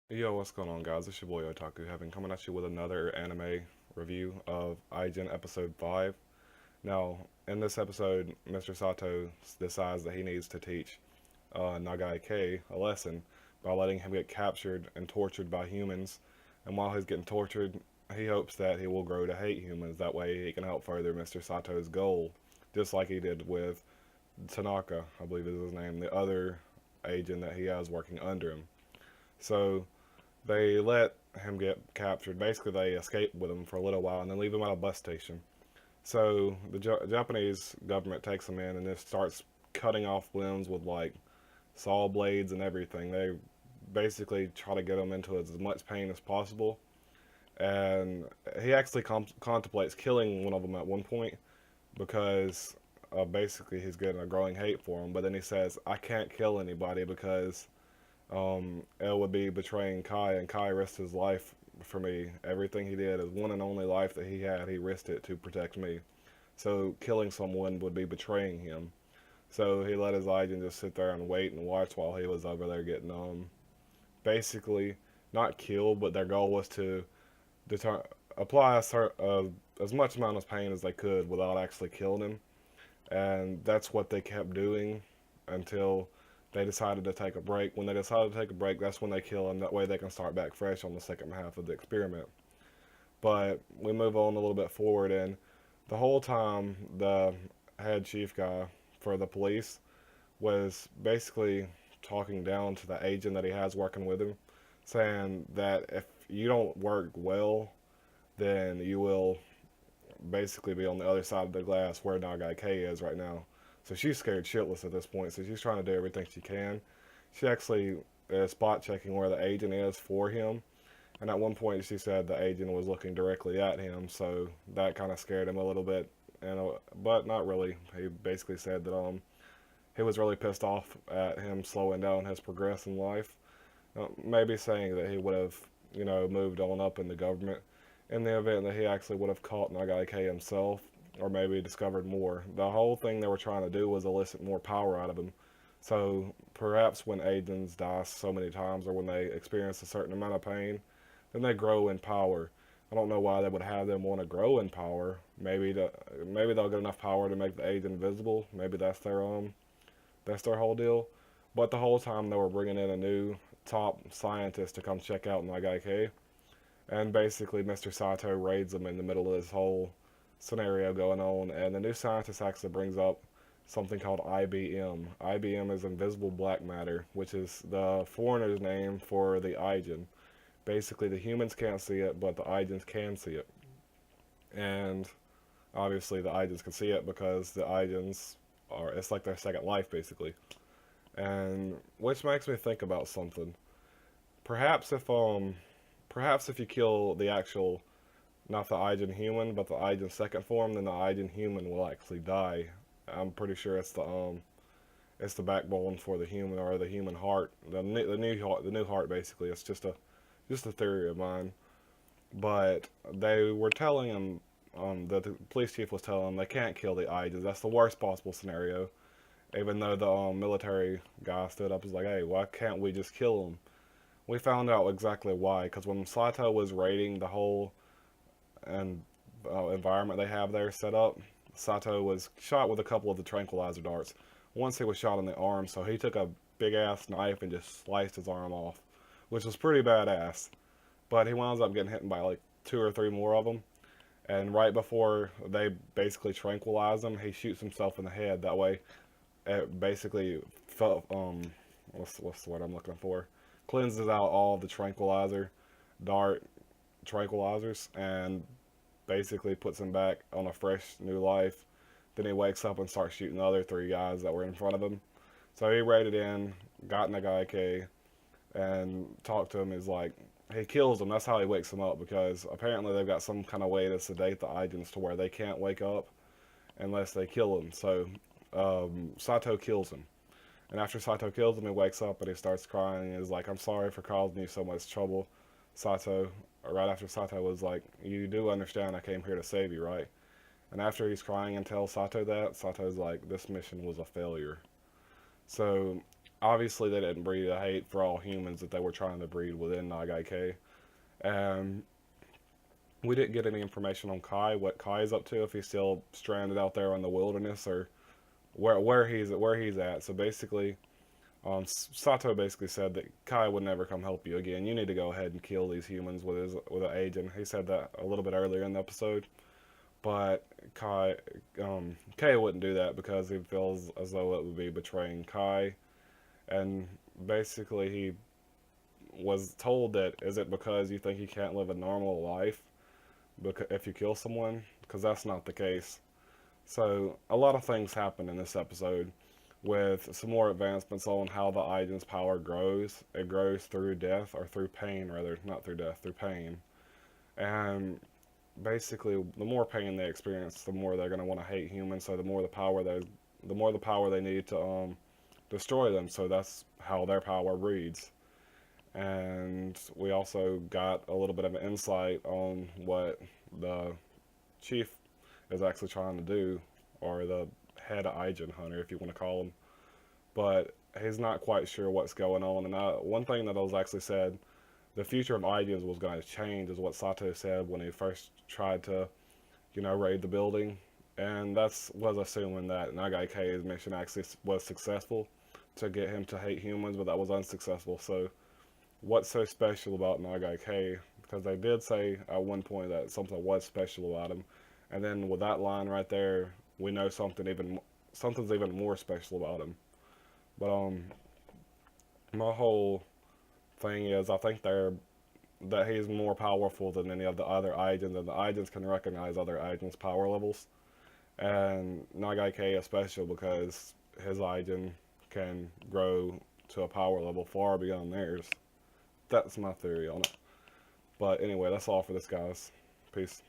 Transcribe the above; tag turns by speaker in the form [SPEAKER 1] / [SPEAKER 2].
[SPEAKER 1] Yo, what's going on, guys? It's your boy Otaku, having coming at you with another anime review of Ajin Episode 5. Now, in this episode, Mr. Sato decides that he needs to teach Nagai K a lesson by letting him get captured and tortured by humans. And while he's getting tortured, he hopes that he will grow to hate humans. That way, he can help further Mr. Sato's goal, just like he did with Tanaka, I believe is his name, the other agent that he has working under him. So, they let him get captured. Basically, they escape with him for a little while and then leave him at a bus station. So the Japanese government takes him in and just starts cutting off limbs with like saw blades and everything. They basically try to get him into as much pain as possible. And he actually contemplates killing one of them at one point because basically he's getting a growing hate for him. But then he says, "I can't kill anybody because it would be betraying Kai, and Kai risked his life for me. Everything he did, his one and only life that he had, he risked it to protect me. So killing someone would be betraying him. So he let his agent just sit there and wait and watch while he was over there getting basically not killed, but their goal was to deter- apply as much amount of pain as they could without actually killing him. And that's what they kept doing until they decided to take a break. When they decided to take a break, that's when they kill him. That way they can start back fresh on the second half of the experiment. But we move on a little bit forward, and the whole time the head chief guy for the police was basically talking down to the agent that he has working with him, saying that if you don't work well, then you will basically be on the other side of the glass where Nagai K is right now. So she's scared shitless at this point. So she's trying to do everything she can. She actually is spot checking where the agent is for him. And at one point, she said the agent was looking directly at him. So that kind of scared him a little bit. And but not really. He basically said that he was really pissed off at him slowing down his progress in life. Maybe saying that he would have moved on up in the government in the event that he actually would have caught Nagai K himself, or maybe discovered more. The whole thing they were trying to do was elicit more power out of him. So perhaps when agents die so many times, or when they experience a certain amount of pain, then they grow in power. I don't know why they would have them want to grow in power. Maybe they'll get enough power to make the agent invisible. Maybe that's their whole deal. But the whole time they were bringing in a new top scientist to come check out Nagai K. And basically, Mr. Sato raids them in the middle of this whole scenario going on. And the new scientist actually brings up something called IBM. IBM is invisible black matter, which is the foreigner's name for the Ajin. Basically, the humans can't see it, but the Ajins can see it. And obviously, the Ajins can see it because the Ajins it's like their second life, basically. And which makes me think about something. Perhaps if perhaps if you kill the actual, not the Ajin human, but the Ajin second form, then the Ajin human will actually die. I'm pretty sure it's the backbone for the human, or the human heart, the new heart basically. It's just a theory of mine. But they were telling him, the police chief was telling him they can't kill the Ajins. That's the worst possible scenario. Even though the military guy stood up and was like, "Hey, why can't we just kill them?" We found out exactly why. Because when Sato was raiding the whole and environment they have there set up, Sato was shot with a couple of the tranquilizer darts. Once he was shot in the arm, so he took a big ass knife and just sliced his arm off, which was pretty badass. But he winds up getting hit by like two or three more of them. And right before they basically tranquilize him, he shoots himself in the head. That way, it basically felt what's the word I'm looking for? Cleanses out all the dart tranquilizers, and basically puts him back on a fresh new life. Then he wakes up and starts shooting the other three guys that were in front of him. So he raided in, got Nagaike, and talked to him. He's like, he kills them. That's how he wakes them up, because apparently they've got some kind of way to sedate the agents to where they can't wake up unless they kill him. So Sato kills him. And after Sato kills him, he wakes up and he starts crying and is like, "I'm sorry for causing you so much trouble, Sato." Right after Sato was like, "You do understand I came here to save you, right?" And after he's crying and tells Sato that, Sato's like, "This mission was a failure." So obviously they didn't breed a hate for all humans that they were trying to breed within Nagaike. And we didn't get any information on Kai, what Kai is up to, if he's still stranded out there in the wilderness or where he's at. So basically, Sato basically said that Kai would never come help you again. You need to go ahead and kill these humans with an agent. He said that a little bit earlier in the episode, but Kai wouldn't do that because he feels as though it would be betraying Kai. And basically, he was told that, is it because you think you can't live a normal life because if you kill someone? Because that's not the case. So a lot of things happen in this episode with some more advancements on how the Ajin's power grows. It grows through death, or through pain rather, not through death, through pain. And basically, the more pain they experience, the more they're going to want to hate humans. So the more the power they need to destroy them. So that's how their power breeds. And we also got a little bit of an insight on what the chief is actually trying to do, or the head Ajin hunter, if you want to call him. But he's not quite sure what's going on. And one thing that was actually said, the future of Ajins was going to change, is what Sato said when he first tried to, raid the building. And that's was assuming that Nagaike's mission actually was successful to get him to hate humans, but that was unsuccessful. So what's so special about Nagaike? Because they did say at one point that something was special about him, and then with that line right there, we know something's even more special about him. But my whole thing is, I think that he's more powerful than any of the other Ajins, and the Ajins can recognize other Ajins' power levels. And Nagaike is special because his Ajin can grow to a power level far beyond theirs. That's my theory on it. But anyway, that's all for this, guys. Peace.